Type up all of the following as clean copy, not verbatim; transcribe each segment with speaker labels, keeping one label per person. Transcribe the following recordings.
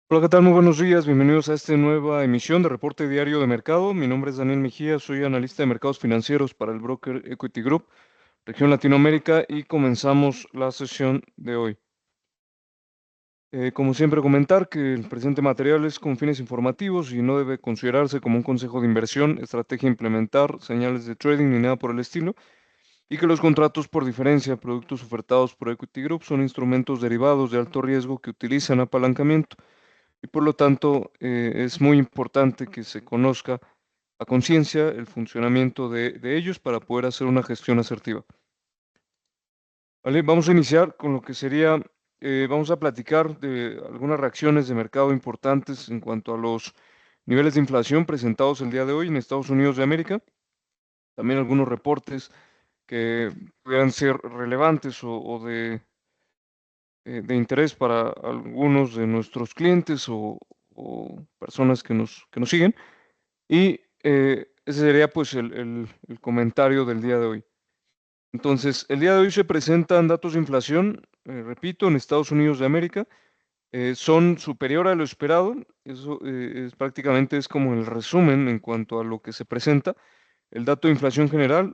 Speaker 1: Hola, ¿qué tal? Muy buenos días. Bienvenidos a esta nueva emisión de Reporte Diario de Mercado. Mi nombre es Daniel Mejía, soy analista de mercados financieros para el broker Equity Group, región Latinoamérica, y comenzamos la sesión de hoy. Como siempre, comentar que el presente material es con fines informativos y no debe considerarse como un consejo de inversión, estrategia a implementar, señales de trading ni nada por el estilo, y que los contratos por diferencia, productos ofertados por Equity Group, son instrumentos derivados de alto riesgo que utilizan apalancamiento y por lo tanto es muy importante que se conozca a conciencia el funcionamiento de ellos para poder hacer una gestión asertiva. ¿Vale? Vamos a iniciar con lo que sería, vamos a platicar de algunas reacciones de mercado importantes en cuanto a los niveles de inflación presentados el día de hoy en Estados Unidos de América, también algunos reportes que puedan ser relevantes o de interés para algunos de nuestros clientes o personas que nos siguen. Y ese sería pues el comentario del día de hoy. Entonces, el día de hoy se presentan datos de inflación, repito, en Estados Unidos de América, son superior a lo esperado. Eso prácticamente es como el resumen en cuanto a lo que se presenta. El dato de inflación general,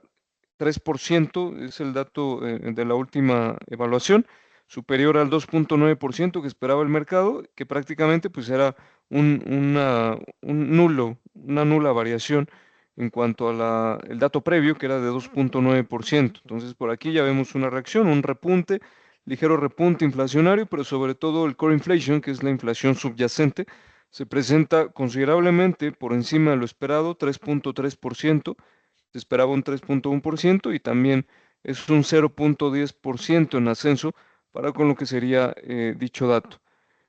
Speaker 1: 3% es el dato de la última evaluación, superior al 2,9% que esperaba el mercado, que prácticamente pues era una nula variación en cuanto a el dato previo, que era de 2,9%. Entonces por aquí ya vemos una reacción, un repunte, ligero repunte inflacionario, pero sobre todo el core inflation, que es la inflación subyacente, se presenta considerablemente por encima de lo esperado, 3,3%. Se esperaba un 3,1% y también es un 0,10% en ascenso para con lo que sería dicho dato,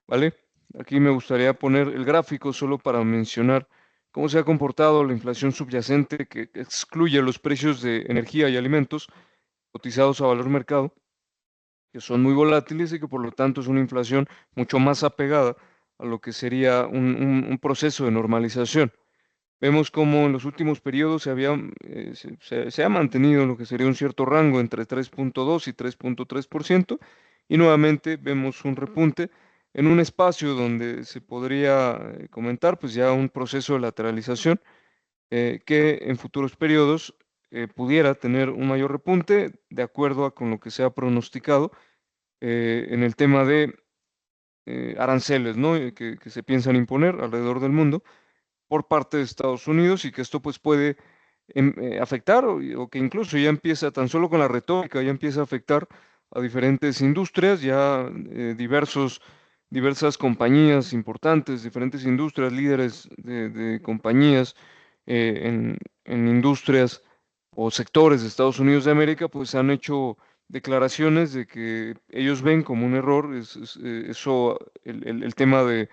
Speaker 1: ¿vale? Aquí me gustaría poner el gráfico solo para mencionar cómo se ha comportado la inflación subyacente que excluye los precios de energía y alimentos cotizados a valor mercado, que son muy volátiles y que por lo tanto es una inflación mucho más apegada a lo que sería un proceso de normalización. Vemos cómo en los últimos periodos se ha mantenido lo que sería un cierto rango entre 3,2 y 3,3%, y nuevamente vemos un repunte en un espacio donde se podría comentar pues ya un proceso de lateralización que en futuros periodos pudiera tener un mayor repunte de acuerdo a con lo que se ha pronosticado en el tema de aranceles, ¿no? Que se piensan imponer alrededor del mundo por parte de Estados Unidos, y que esto pues puede afectar o que incluso ya empieza tan solo con la retórica, ya empieza a afectar a diferentes industrias, ya diversas compañías importantes, diferentes industrias, líderes de compañías en industrias o sectores de Estados Unidos de América, pues han hecho declaraciones de que ellos ven como un error eso, el tema de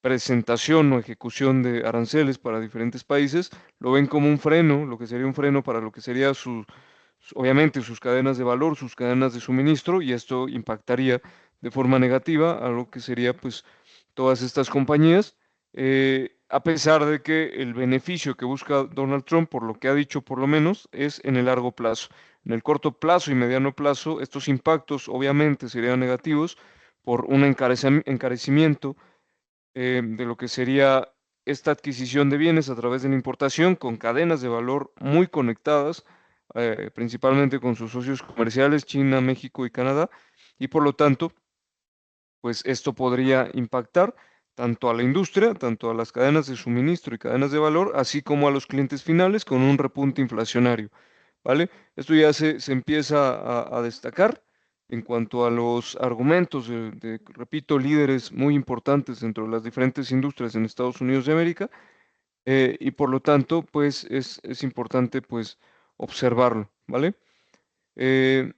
Speaker 1: presentación o ejecución de aranceles para diferentes países, lo ven como un freno, lo que sería un freno para lo que sería obviamente sus cadenas de valor, sus cadenas de suministro, y esto impactaría de forma negativa a lo que sería pues todas estas compañías, a pesar de que el beneficio que busca Donald Trump, por lo que ha dicho por lo menos, es en el largo plazo. En el corto plazo y mediano plazo, estos impactos obviamente serían negativos por un encarecimiento de lo que sería esta adquisición de bienes a través de la importación con cadenas de valor muy conectadas, principalmente con sus socios comerciales, China, México y Canadá, y por lo tanto, pues esto podría impactar tanto a la industria, tanto a las cadenas de suministro y cadenas de valor, así como a los clientes finales con un repunte inflacionario, ¿vale? Esto ya se empieza a destacar en cuanto a los argumentos repito, líderes muy importantes dentro de las diferentes industrias en Estados Unidos de América, y por lo tanto, pues es importante pues observarlo, ¿vale? Eh,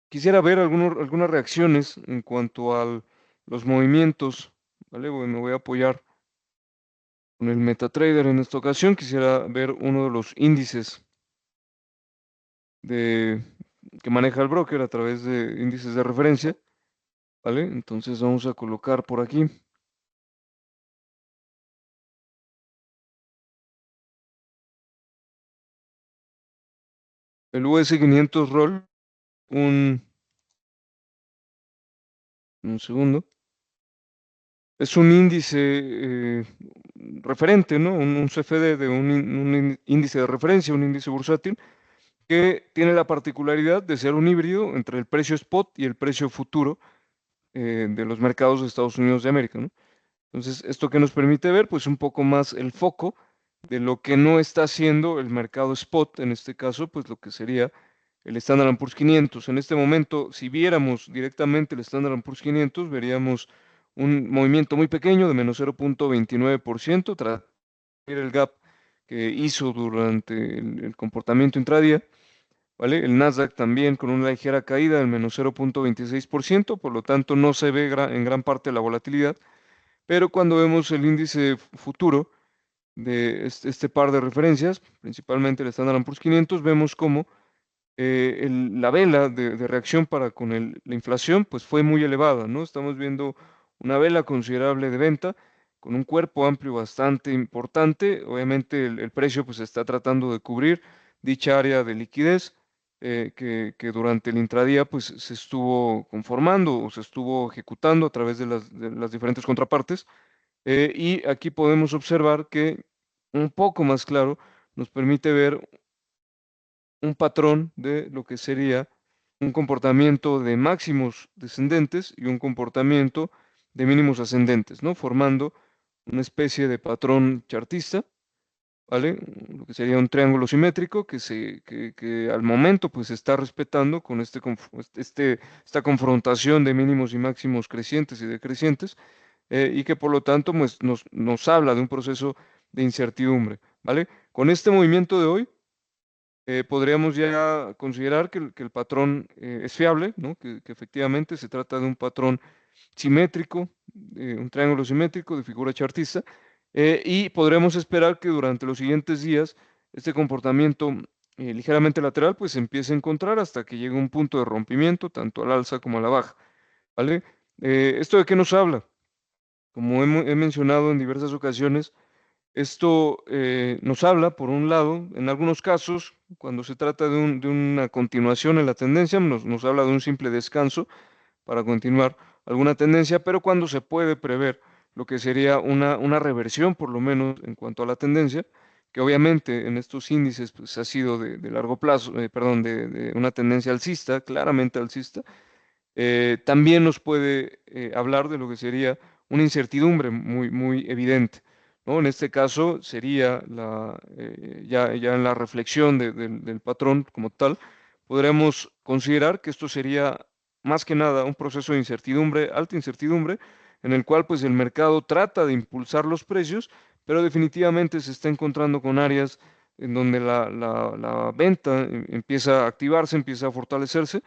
Speaker 1: Quisiera ver algunas reacciones en cuanto a los movimientos, ¿vale? Bueno, me voy a apoyar con el MetaTrader en esta ocasión. Quisiera ver uno de los índices de, que maneja el broker a través de índices de referencia, ¿vale? Entonces vamos a colocar por aquí el US 500 Roll, un segundo. Es un índice referente, ¿no? Un CFD de un índice de referencia, un índice bursátil, que tiene la particularidad de ser un híbrido entre el precio spot y el precio futuro de los mercados de Estados Unidos de América, ¿no? Entonces, esto que nos permite ver, pues un poco más el foco de lo que no está haciendo el mercado spot, en este caso, pues lo que sería el Standard Poor's 500. En este momento, si viéramos directamente el Standard Poor's 500, veríamos un movimiento muy pequeño de menos 0,29%, tras el gap que hizo durante el comportamiento intradía, ¿vale? El Nasdaq también con una ligera caída del menos 0,26%, por lo tanto no se ve en gran parte la volatilidad, pero cuando vemos el índice futuro de este par de referencias, principalmente el Standard Poor's 500, vemos cómo la vela de reacción para con la inflación pues fue muy elevada, ¿no? Estamos viendo una vela considerable de venta con un cuerpo amplio bastante importante. Obviamente el precio pues está tratando de cubrir dicha área de liquidez que durante el intradía pues se estuvo conformando o se estuvo ejecutando a través de las diferentes contrapartes. Y aquí podemos observar que un poco más claro nos permite ver un patrón de lo que sería un comportamiento de máximos descendentes y un comportamiento de mínimos ascendentes, ¿no? Formando una especie de patrón chartista, ¿vale? Lo que sería un triángulo simétrico que al momento pues se está respetando con esta confrontación de mínimos y máximos crecientes y decrecientes, y que por lo tanto pues, nos habla de un proceso de incertidumbre, ¿vale? Con este movimiento de hoy, podríamos ya considerar que el patrón es fiable, ¿no? Que efectivamente se trata de un patrón simétrico, un triángulo simétrico de figura chartista, y podremos esperar que durante los siguientes días este comportamiento ligeramente lateral pues se empiece a encontrar hasta que llegue a un punto de rompimiento, tanto al alza como a la baja, ¿vale? ¿Esto de qué nos habla? Como he mencionado en diversas ocasiones, esto nos habla, por un lado, en algunos casos, cuando se trata de una continuación en la tendencia, nos habla de un simple descanso para continuar alguna tendencia, pero cuando se puede prever lo que sería una reversión, por lo menos en cuanto a la tendencia, que obviamente en estos índices pues, ha sido de largo plazo, perdón, de una tendencia alcista, claramente alcista. También nos puede hablar de lo que sería una incertidumbre muy evidente, ¿no? En este caso sería ya en la reflexión del patrón como tal, podríamos considerar que esto sería más que nada un proceso de incertidumbre, alta incertidumbre, en el cual pues el mercado trata de impulsar los precios, pero definitivamente se está encontrando con áreas en donde la venta empieza a activarse, empieza a fortalecerse,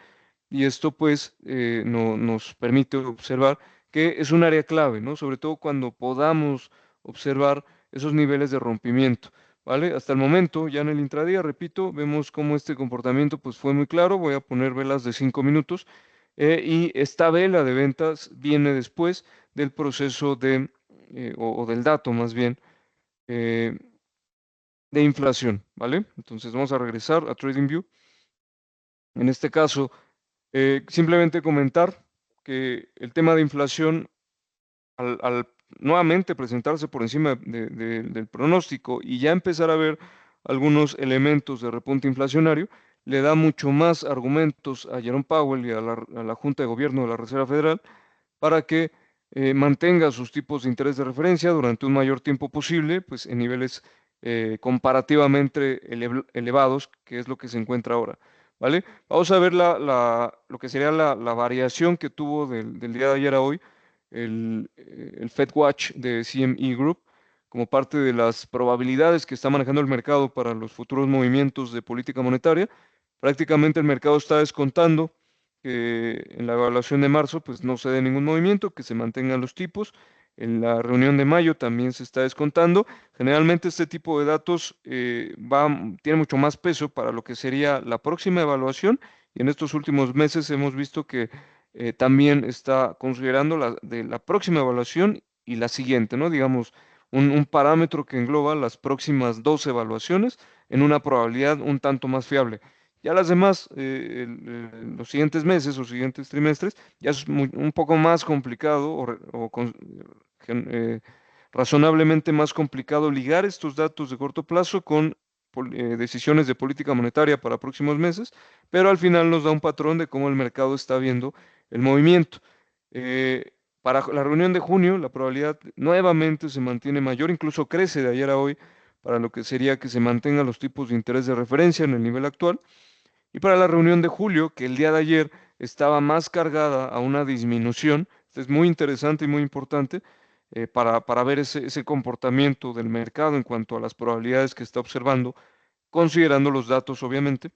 Speaker 1: y esto pues nos permite observar que es un área clave, ¿no? Sobre todo cuando podamos observar esos niveles de rompimiento, ¿vale? Hasta el momento, ya en el intradía, repito, vemos cómo este comportamiento pues fue muy claro. Voy a poner velas de 5 minutos, y esta vela de ventas viene después del proceso o del dato más bien, eh, de inflación, ¿vale? Entonces vamos a regresar a TradingView. En este caso, simplemente comentar que el tema de inflación, al nuevamente presentarse por encima del pronóstico y ya empezar a ver algunos elementos de repunte inflacionario, le da mucho más argumentos a Jerome Powell y a la Junta de Gobierno de la Reserva Federal para que mantenga sus tipos de interés de referencia durante un mayor tiempo posible, pues en niveles comparativamente elevados, que es lo que se encuentra ahora, ¿vale? Vamos a ver lo que sería la variación que tuvo del día de ayer a hoy el FedWatch de CME Group como parte de las probabilidades que está manejando el mercado para los futuros movimientos de política monetaria. Prácticamente el mercado está descontando que en la evaluación de marzo pues no se dé ningún movimiento, que se mantengan los tipos. En la reunión de mayo también se está descontando. Generalmente este tipo de datos tiene mucho más peso para lo que sería la próxima evaluación, y en estos últimos meses hemos visto que también está considerando de la próxima evaluación y la siguiente, ¿no? Digamos, un parámetro que engloba las próximas dos evaluaciones en una probabilidad un tanto más fiable. Ya las demás, los siguientes meses o siguientes trimestres, ya es un poco más complicado razonablemente más complicado ligar estos datos de corto plazo con decisiones de política monetaria para próximos meses, pero al final nos da un patrón de cómo el mercado está viendo el movimiento. Eh, para la reunión de junio, la probabilidad nuevamente se mantiene mayor, incluso crece de ayer a hoy, para lo que sería que se mantengan los tipos de interés de referencia en el nivel actual. Y para la reunión de julio, que el día de ayer estaba más cargada a una disminución, esto es muy interesante y muy importante para ver ese comportamiento del mercado en cuanto a las probabilidades que está observando, considerando los datos, obviamente.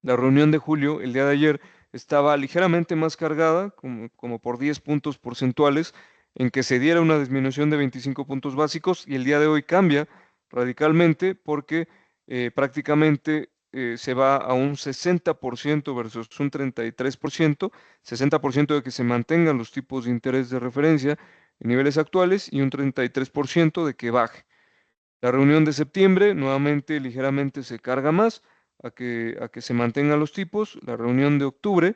Speaker 1: La reunión de julio, el día de ayer, estaba ligeramente más cargada, como por 10 puntos porcentuales, en que se diera una disminución de 25 puntos básicos, y el día de hoy cambia radicalmente porque prácticamente se va a un 60% versus un 33%, 60% de que se mantengan los tipos de interés de referencia en niveles actuales y un 33% de que baje. La reunión de septiembre nuevamente ligeramente se carga más a que se mantengan los tipos. La reunión de octubre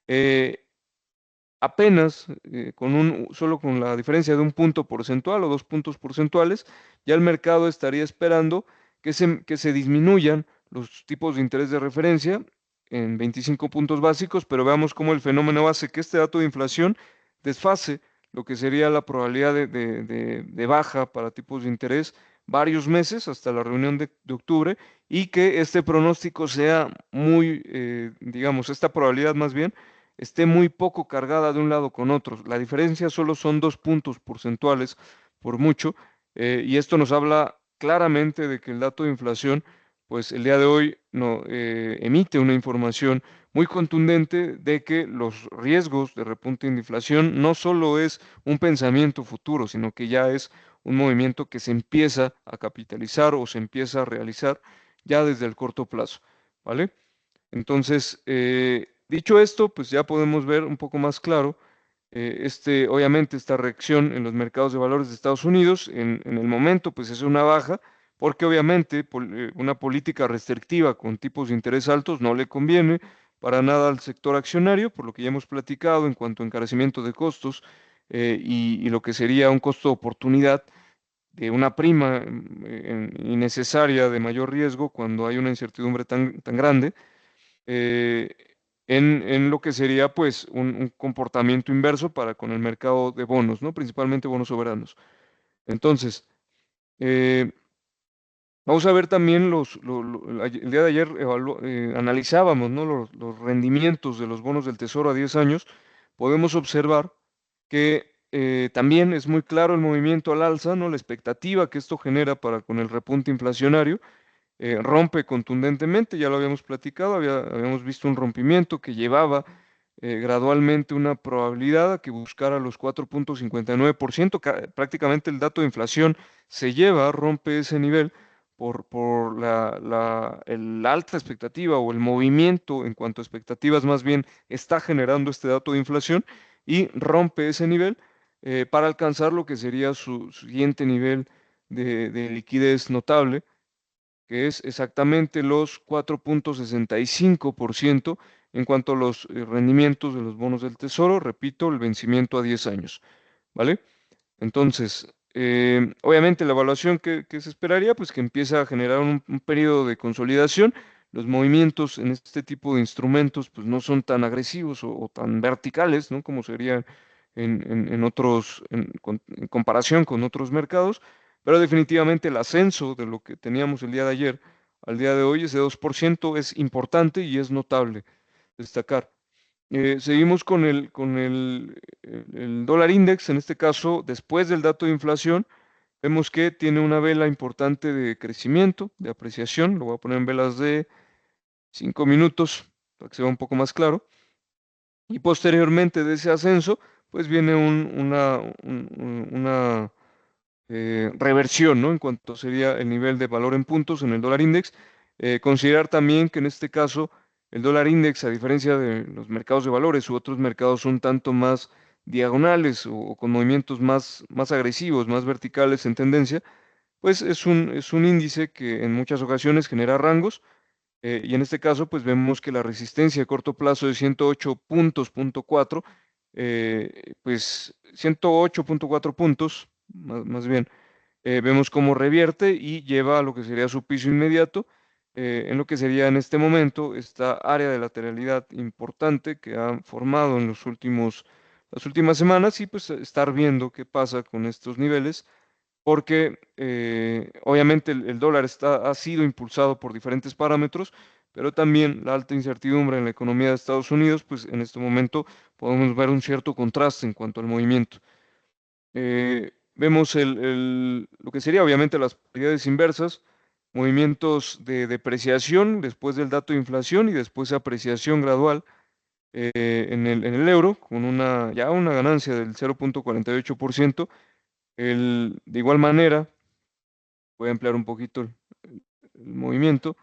Speaker 1: eh, apenas solo con la diferencia de un punto porcentual o 2 puntos porcentuales, ya el mercado estaría esperando que se disminuyan los tipos de interés de referencia en 25 puntos básicos, pero veamos cómo el fenómeno hace que este dato de inflación desfase lo que sería la probabilidad de baja para tipos de interés varios meses hasta la reunión de octubre, y que este pronóstico sea muy, digamos, esta probabilidad más bien esté muy poco cargada de un lado con otro. La diferencia solo son 2 puntos porcentuales por mucho, y esto nos habla claramente de que el dato de inflación, pues el día de hoy no, emite una información muy contundente de que los riesgos de repunte de inflación no solo es un pensamiento futuro, sino que ya es un movimiento que se empieza a capitalizar o se empieza a realizar ya desde el corto plazo, ¿vale? Entonces, dicho esto, pues ya podemos ver un poco más claro obviamente esta reacción en los mercados de valores de Estados Unidos en el momento, pues es una baja, porque obviamente una política restrictiva con tipos de interés altos no le conviene para nada al sector accionario, por lo que ya hemos platicado en cuanto a encarecimiento de costos y lo que sería un costo de oportunidad de una prima innecesaria de mayor riesgo cuando hay una incertidumbre tan grande eh, en lo que sería pues un comportamiento inverso para con el mercado de bonos, ¿no? Principalmente bonos soberanos. Entonces, eh, vamos a ver también el día de ayer analizábamos, ¿no? Los rendimientos de los bonos del Tesoro a 10 años. Podemos observar que también es muy claro el movimiento al alza, ¿no? La expectativa que esto genera para con el repunte inflacionario rompe contundentemente, ya lo habíamos platicado, habíamos visto un rompimiento que llevaba gradualmente una probabilidad a que buscara los 4,59%, prácticamente el dato de inflación se lleva, rompe ese nivel por la alta expectativa o el movimiento en cuanto a expectativas más bien está generando este dato de inflación y rompe ese nivel para alcanzar lo que sería su siguiente nivel de liquidez notable, que es exactamente los 4,65% en cuanto a los rendimientos de los bonos del Tesoro, repito, el vencimiento a 10 años, ¿vale? Entonces, obviamente la evaluación que se esperaría, pues que empieza a generar un periodo de consolidación. Los movimientos en este tipo de instrumentos, pues no son tan agresivos o tan verticales, ¿no? Como serían en otros, en comparación con otros mercados, pero definitivamente el ascenso de lo que teníamos el día de ayer al día de hoy, ese 2% es importante y es notable destacar. Seguimos con el dólar index, en este caso, después del dato de inflación, vemos que tiene una vela importante de crecimiento, de apreciación. Lo voy a poner en velas de 5 minutos para que se vea un poco más claro. Y posteriormente de ese ascenso, pues viene una reversión, ¿no? En cuanto sería el nivel de valor en puntos en el dólar index. Considerar también que en este caso el dólar index, a diferencia de los mercados de valores u otros mercados un tanto más diagonales o con movimientos más agresivos, más verticales en tendencia, pues es un índice que en muchas ocasiones genera rangos, y en este caso pues vemos que la resistencia a corto plazo de 108 puntos, punto 4, pues 108.4 puntos, más bien, vemos cómo revierte y lleva a lo que sería su piso inmediato, en lo que sería en este momento esta área de lateralidad importante que ha formado en las últimas semanas y pues estar viendo qué pasa con estos niveles, porque obviamente el dólar ha sido impulsado por diferentes parámetros, pero también la alta incertidumbre en la economía de Estados Unidos, pues en este momento podemos ver un cierto contraste en cuanto al movimiento. Vemos lo que sería obviamente las paridades inversas, movimientos de depreciación después del dato de inflación y después apreciación gradual en el euro, con ya una ganancia del 0.48%. De igual manera, voy a emplear un poquito el movimiento.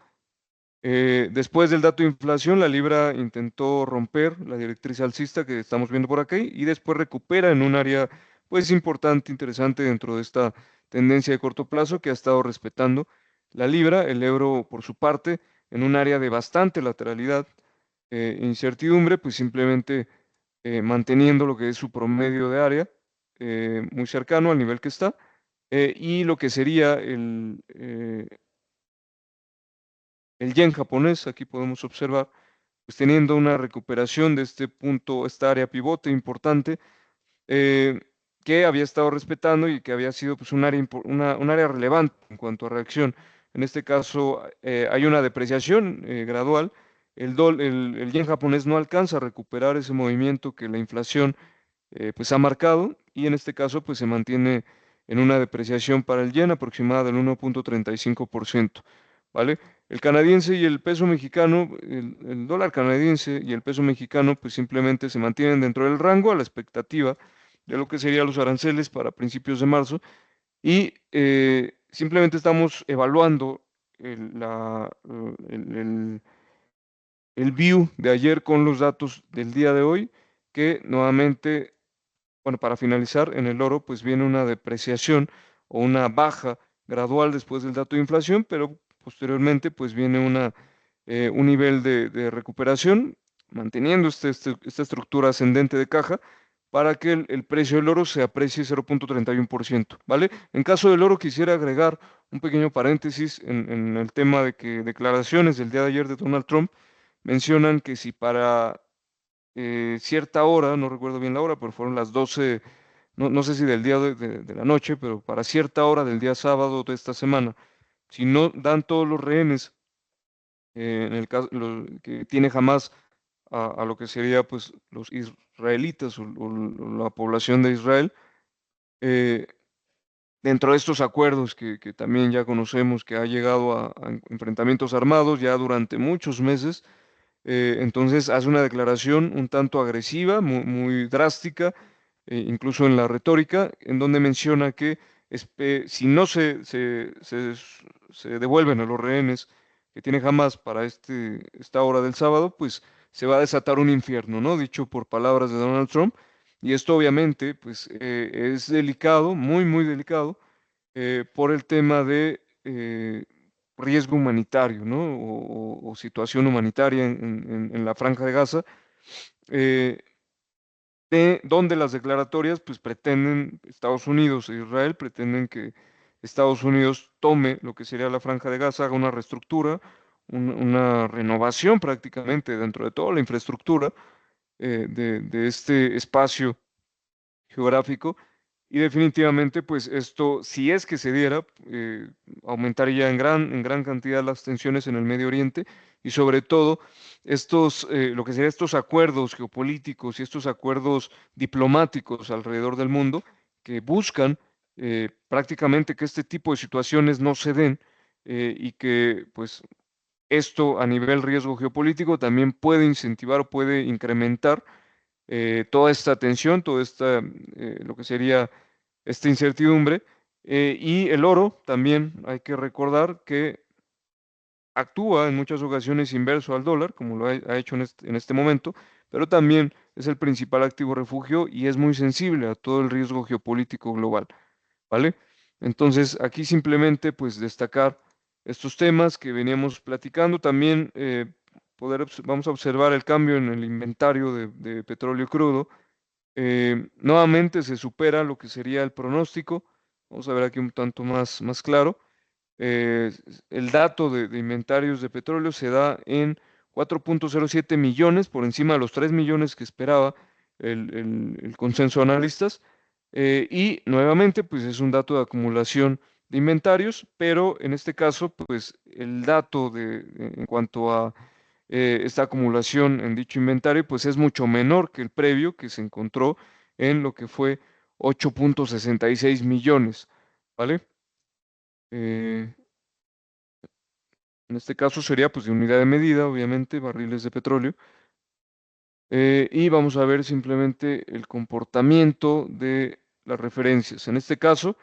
Speaker 1: Después del dato de inflación, la libra intentó romper la directriz alcista que estamos viendo por aquí y después recupera en un área pues importante, interesante dentro de esta tendencia de corto plazo que ha estado respetando la libra, el euro por su parte, en un área de bastante lateralidad, incertidumbre, pues simplemente manteniendo lo que es su promedio de área, muy cercano al nivel que está, y lo que sería el yen japonés, aquí podemos observar, pues teniendo una recuperación de este punto, esta área pivote importante, eh, que había estado respetando y que había sido pues, un área relevante en cuanto a reacción. En este caso, hay una depreciación gradual. El yen japonés no alcanza a recuperar ese movimiento que la inflación pues ha marcado y en este caso pues se mantiene en una depreciación para el yen aproximada del 1.35%, ¿vale? El canadiense y el peso mexicano, el dólar canadiense y el peso mexicano pues simplemente se mantienen dentro del rango a la expectativa de lo que serían los aranceles para principios de marzo y simplemente estamos evaluando el view de ayer con los datos del día de hoy que nuevamente, bueno, para finalizar, en el oro pues viene una depreciación o una baja gradual después del dato de inflación, pero posteriormente pues viene un nivel de recuperación, manteniendo esta estructura ascendente de caja para que el precio del oro se aprecie 0.31%, ¿vale? En caso del oro quisiera agregar un pequeño paréntesis en el tema de que declaraciones del día de ayer de Donald Trump mencionan que si para cierta hora, no recuerdo bien la hora, pero fueron las 12, no sé si del día de la noche, pero para cierta hora del día sábado de esta semana, si no dan todos los rehenes, en el caso que tiene Hamas a lo que sería pues los israelitas o la población de Israel, eh, dentro de estos acuerdos que también ya conocemos que ha llegado a enfrentamientos armados ya durante muchos meses, entonces hace una declaración un tanto agresiva, muy drástica, incluso en la retórica, en donde menciona que si no se devuelven a los rehenes que tiene Hamas para esta hora del sábado, pues se va a desatar un infierno, ¿no? Dicho por palabras de Donald Trump. Y esto obviamente, pues es delicado, muy delicado, por el tema de riesgo humanitario, ¿no? O situación humanitaria en la Franja de Gaza, eh, de donde las declaratorias, pues pretenden, Estados Unidos e Israel pretenden que Estados Unidos tome lo que sería la Franja de Gaza, haga una reestructura, una renovación prácticamente dentro de toda la infraestructura de este espacio geográfico y definitivamente pues esto, si es que se diera, aumentaría en gran cantidad las tensiones en el Medio Oriente y sobre todo lo que serían estos acuerdos geopolíticos y estos acuerdos diplomáticos alrededor del mundo que buscan prácticamente que este tipo de situaciones no se den y que pues esto a nivel riesgo geopolítico también puede incentivar o puede incrementar toda esta tensión, lo que sería esta incertidumbre. Y el oro también hay que recordar que actúa en muchas ocasiones inverso al dólar, como ha hecho en este momento, pero también es el principal activo refugio y es muy sensible a todo el riesgo geopolítico global, ¿vale? Entonces, aquí simplemente pues destacar estos temas que veníamos platicando, también vamos a observar el cambio en el inventario de petróleo crudo Nuevamente se supera lo que sería el pronóstico. Vamos a ver aquí un tanto más claro. El dato de inventarios de petróleo se da en 4.07 millones, por encima de los 3 millones que esperaba el consenso de analistas. Y nuevamente, pues es un dato de acumulación de inventarios, pero en este caso, pues el dato en cuanto a esta acumulación en dicho inventario, pues es mucho menor que el previo que se encontró en lo que fue 8.66 millones, ¿vale? Eh, en este caso sería pues de unidad de medida, obviamente, barriles de petróleo. Y vamos a ver simplemente el comportamiento de las referencias. En este caso,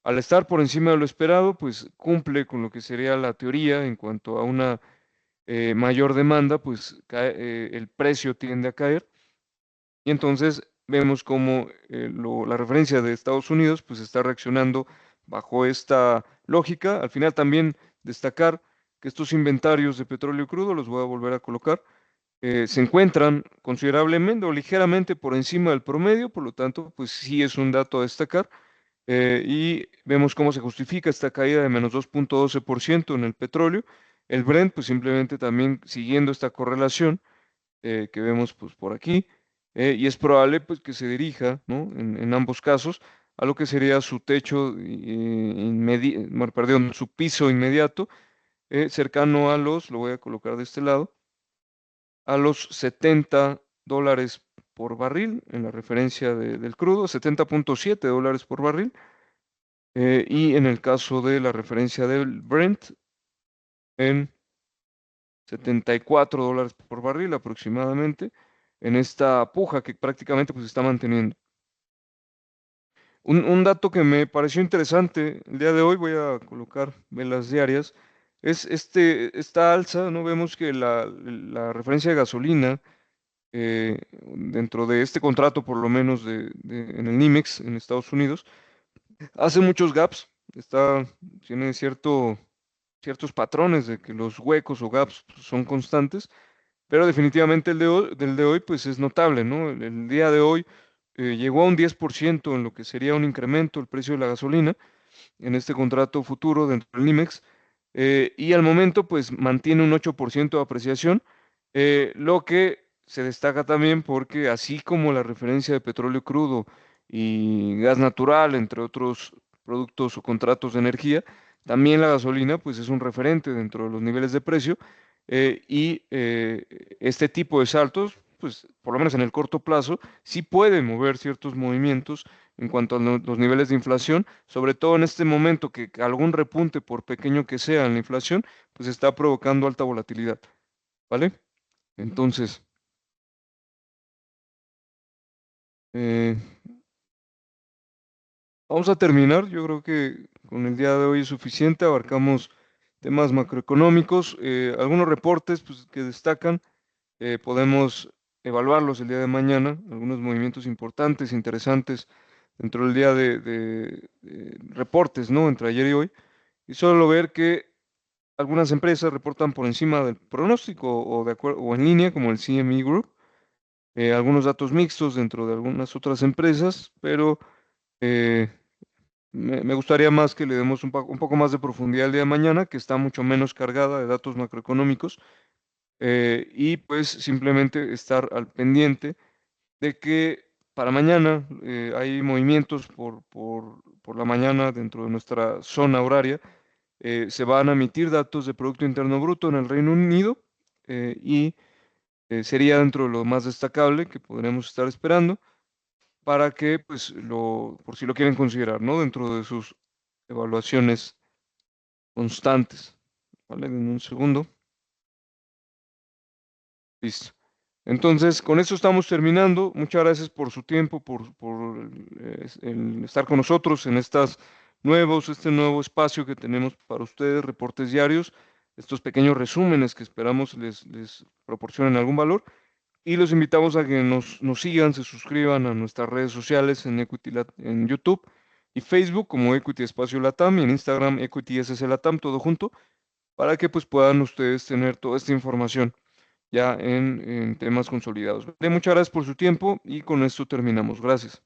Speaker 1: al estar por encima de lo esperado, pues cumple con lo que sería la teoría en cuanto a una mayor demanda, pues el precio tiende a caer. Y entonces vemos cómo la referencia de Estados Unidos pues está reaccionando bajo esta lógica. Al final también destacar que estos inventarios de petróleo crudo, los voy a volver a colocar, se encuentran considerablemente o ligeramente por encima del promedio, por lo tanto, pues sí es un dato a destacar. Y vemos cómo se justifica esta caída de menos 2.12% en el petróleo. El Brent, pues simplemente también siguiendo esta correlación que vemos pues por aquí, y es probable pues que se dirija, ¿no? En ambos casos a lo que sería su techo, bueno, perdón, su piso inmediato, cercano a lo voy a colocar de este lado, a los $70 por barril en la referencia del crudo, 70.7 dólares por barril, y en el caso de la referencia del Brent en $74 por barril aproximadamente, en esta puja que prácticamente pues está manteniendo. Un dato que me pareció interesante el día de hoy, voy a colocar velas diarias, es esta alza, ¿no? Vemos que la referencia de gasolina dentro de este contrato, por lo menos en el NYMEX en Estados Unidos, hace muchos gaps, tiene ciertos patrones de que los huecos o gaps pues, son constantes, pero definitivamente del de hoy pues es notable, ¿no? El día de hoy llegó a un 10% en lo que sería un incremento el precio de la gasolina en este contrato futuro dentro del NYMEX, y al momento pues mantiene un 8% de apreciación, lo que se destaca también porque así como la referencia de petróleo crudo y gas natural, entre otros productos o contratos de energía, también la gasolina pues es un referente dentro de los niveles de precio, y este tipo de saltos pues por lo menos en el corto plazo sí pueden mover ciertos movimientos en cuanto a los niveles de inflación, sobre todo en este momento que algún repunte, por pequeño que sea en la inflación, pues está provocando alta volatilidad, ¿vale? Entonces, eh, vamos a terminar. Yo creo que con el día de hoy es suficiente. Abarcamos temas macroeconómicos, algunos reportes pues, que destacan. Podemos evaluarlos el día de mañana, algunos movimientos importantes, interesantes dentro del día de reportes, ¿no? Entre ayer y hoy. Y solo ver que algunas empresas reportan por encima del pronóstico o, de acuerdo, o en línea, como el CME Group. Algunos datos mixtos dentro de algunas otras empresas, pero eh, me gustaría más que le demos un poco más de profundidad el día de mañana, que está mucho menos cargada de datos macroeconómicos, y pues simplemente estar al pendiente de que para mañana hay movimientos por la mañana dentro de nuestra zona horaria. Se van a emitir datos de Producto Interno Bruto en el Reino Unido, y sería dentro de lo más destacable que podremos estar esperando para que, pues, por si lo quieren considerar, ¿no? Dentro de sus evaluaciones constantes. ¿Vale? En un segundo. Listo. Entonces, con esto estamos terminando. Muchas gracias por su tiempo, por el estar con nosotros en este nuevo espacio que tenemos para ustedes, reportes diarios, estos pequeños resúmenes que esperamos les proporcionen algún valor. Y los invitamos a que nos sigan, se suscriban a nuestras redes sociales en YouTube y Facebook como Equity Espacio Latam y en Instagram Equity SC Latam, todo junto, para que pues puedan ustedes tener toda esta información. ya en temas consolidados. Muchas gracias por su tiempo y con esto terminamos. Gracias.